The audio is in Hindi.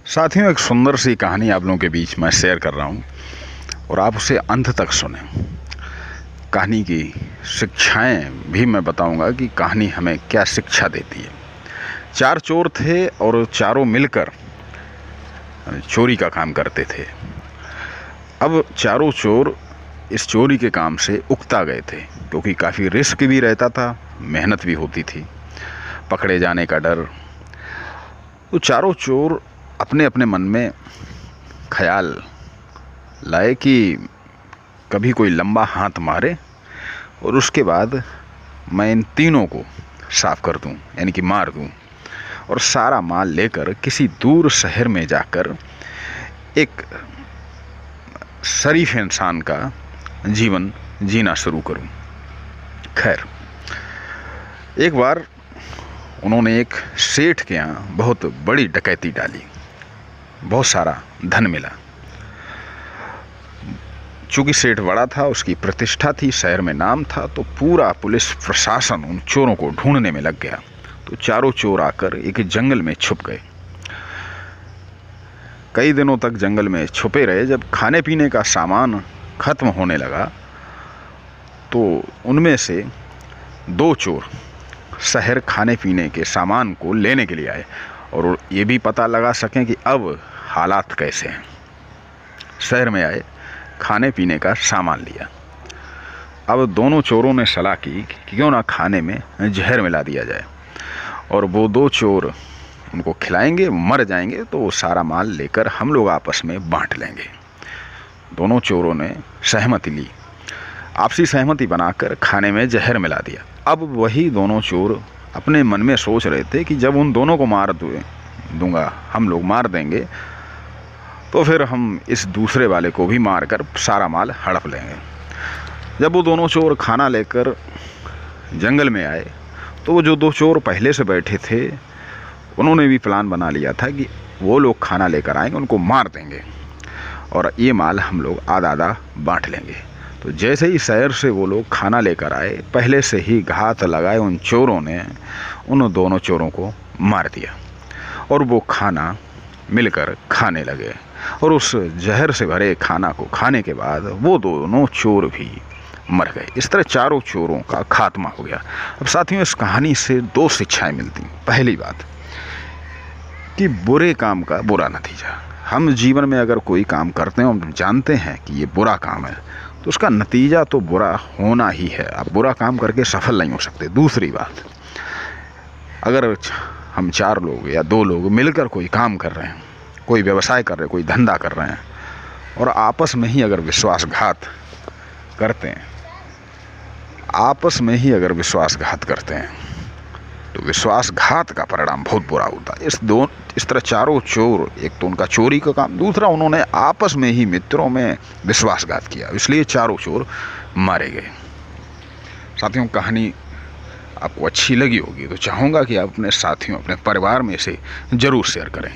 साथियों, एक सुंदर सी कहानी आप लोगों के बीच में शेयर कर रहा हूँ और आप उसे अंत तक सुने। कहानी की शिक्षाएं भी मैं बताऊंगा कि कहानी हमें क्या शिक्षा देती है। चार चोर थे और चारों मिलकर चोरी का काम करते थे। अब चारों चोर इस चोरी के काम से उकता गए थे क्योंकि काफ़ी रिस्क भी रहता था, मेहनत भी होती थी, पकड़े जाने का डर। तो चारों चोर अपने अपने मन में ख्याल लाए कि कभी कोई लंबा हाथ मारे और उसके बाद मैं इन तीनों को साफ कर दूं, यानी कि मार दूं, और सारा माल लेकर किसी दूर शहर में जाकर एक शरीफ इंसान का जीवन जीना शुरू करूं। खैर, एक बार उन्होंने एक सेठ के यहाँ बहुत बड़ी डकैती डाली, बहुत सारा धन मिला। चूंकि सेठ बड़ा था, उसकी प्रतिष्ठा थी, शहर में नाम था, तो पूरा पुलिस प्रशासन उन चोरों को ढूंढने में लग गया। तो चारों चोर आकर एक जंगल में छुप गए। कई दिनों तक जंगल में छुपे रहे। जब खाने पीने का सामान खत्म होने लगा तो उनमें से दो चोर शहर खाने पीने के सामान को लेने के लिए आए और ये भी पता लगा सकें कि अब हालात कैसे हैं। शहर में आए, खाने पीने का सामान लिया। अब दोनों चोरों ने सलाह की कि क्यों ना खाने में जहर मिला दिया जाए और वो दो चोर उनको खिलाएंगे, मर जाएंगे तो वो सारा माल लेकर हम लोग आपस में बांट लेंगे। दोनों चोरों ने सहमति ली, आपसी सहमति बनाकर खाने में जहर मिला दिया। अब वही दोनों चोर अपने मन में सोच रहे थे कि जब उन दोनों को मार दूंगा, हम लोग मार देंगे, तो फिर हम इस दूसरे वाले को भी मारकर सारा माल हड़प लेंगे। जब वो दोनों चोर खाना लेकर जंगल में आए तो वो जो दो चोर पहले से बैठे थे उन्होंने भी प्लान बना लिया था कि वो लोग खाना लेकर आएंगे, उनको मार देंगे और ये माल हम लोग आधा आधा बांट लेंगे। तो जैसे ही शहर से वो लोग खाना लेकर आए, पहले से ही घात लगाए उन चोरों ने उन दोनों चोरों को मार दिया और वो खाना मिलकर खाने लगे और उस जहर से भरे खाना को खाने के बाद वो दोनों चोर भी मर गए। इस तरह चारों चोरों का खात्मा हो गया। अब साथियों, इस कहानी से दो शिक्षाएं मिलती। पहली बात कि बुरे काम का बुरा नतीजा। हम जीवन में अगर कोई काम करते हैं, हम जानते हैं कि ये बुरा काम है, तो उसका नतीजा तो बुरा होना ही है। आप बुरा काम करके सफल नहीं हो सकते। दूसरी बात, अगर हम चार लोग या दो लोग मिलकर कोई काम कर रहे हैं, कोई व्यवसाय कर रहे हैं, कोई धंधा कर रहे हैं और आपस में ही अगर विश्वासघात करते हैं, तो विश्वासघात का परिणाम बहुत बुरा होता है। इस तरह चारों चोर, एक तो उनका चोरी का काम, दूसरा उन्होंने आपस में ही मित्रों में विश्वासघात किया, इसलिए चारों चोर मारे गए। साथियों, कहानी आपको अच्छी लगी होगी तो चाहूँगा कि आप अपने साथियों, अपने परिवार में इसे ज़रूर शेयर करें।